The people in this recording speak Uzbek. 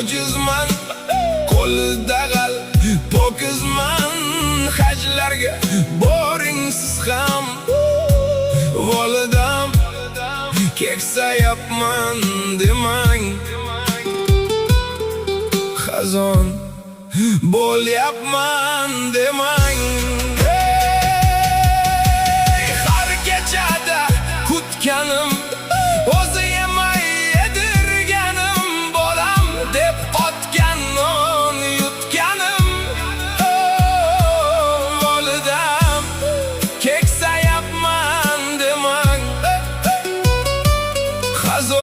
ojizman, qo'lida g'al pokizman. Hajlarga boring siz ham, volidam keksayapman demang. Xazon bo'lyapman demang.